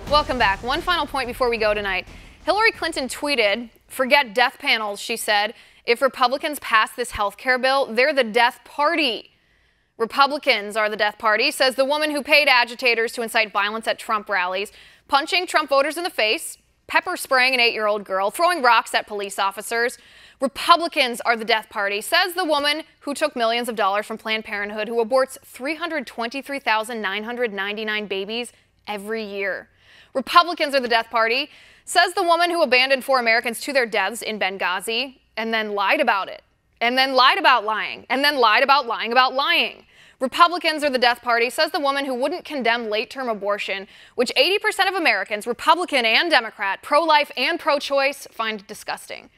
Welcome back. One final point before we go tonight. Hillary Clinton tweeted, "Forget death panels," she said. "If Republicans pass this health care bill, they're the death party." Republicans are the death party, says the woman who paid agitators to incite violence at Trump rallies, punching Trump voters in the face, pepper spraying an 8-year-old girl, throwing rocks at police officers. Republicans are the death party, says the woman who took millions of dollars from Planned Parenthood, who aborts 323,999 babies every year. Republicans are the death party, says the woman who abandoned 4 Americans to their deaths in Benghazi and then lied about it, and then lied about lying, and then lied about lying about lying. Republicans are the death party, says the woman who wouldn't condemn late-term abortion, which 80% of Americans, Republican and Democrat, pro-life and pro-choice, find disgusting.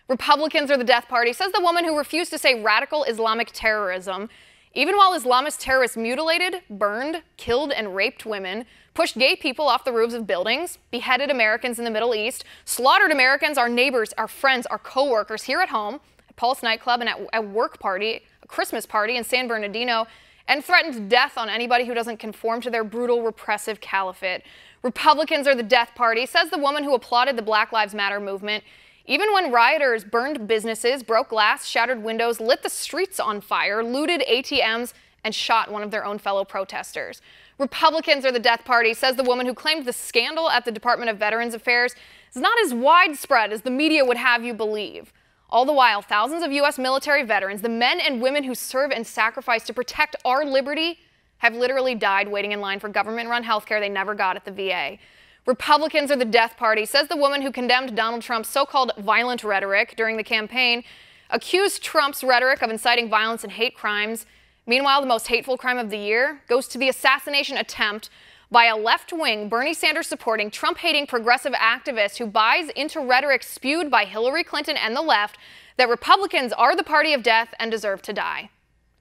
Republicans are the death party, says the woman who refused to say radical Islamic terrorism, even while Islamist terrorists mutilated, burned, killed, and raped women, pushed gay people off the roofs of buildings, beheaded Americans in the Middle East, slaughtered Americans, our neighbors, our friends, our co-workers here at home, at Pulse nightclub and at work party, a Christmas party in San Bernardino, and threatened death on anybody who doesn't conform to their brutal, repressive caliphate. Republicans are the death party, says the woman who applauded the Black Lives Matter movement, even when rioters burned businesses, broke glass, shattered windows, lit the streets on fire, looted ATMs, and shot one of their own fellow protesters. Republicans are the death party, says the woman who claimed the scandal at the Department of Veterans Affairs is not as widespread as the media would have you believe. All the while, thousands of U.S. military veterans, the men and women who serve and sacrifice to protect our liberty, have literally died waiting in line for government-run health care they never got at the VA. Republicans are the death party, says the woman who condemned Donald Trump's so-called violent rhetoric during the campaign, accused Trump's rhetoric of inciting violence and hate crimes. Meanwhile, the most hateful crime of the year goes to the assassination attempt by a left-wing, Bernie Sanders-supporting, Trump-hating progressive activist who buys into rhetoric spewed by Hillary Clinton and the left that Republicans are the party of death and deserve to die.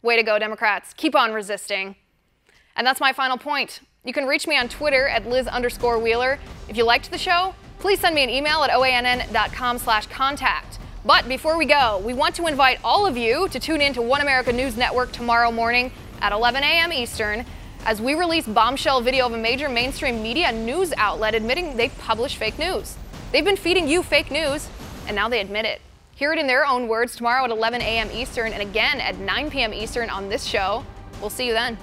Way to go, Democrats. Keep on resisting. And that's my final point. You can reach me on Twitter at Liz_Wheeler. If you liked the show, please send me an email at oann.com/contact. But before we go, we want to invite all of you to tune in to One America News Network tomorrow morning at 11 a.m. Eastern as we release bombshell video of a major mainstream media news outlet admitting they publish fake news. They've been feeding you fake news, and now they admit it. Hear it in their own words tomorrow at 11 a.m. Eastern and again at 9 p.m. Eastern on this show. We'll see you then.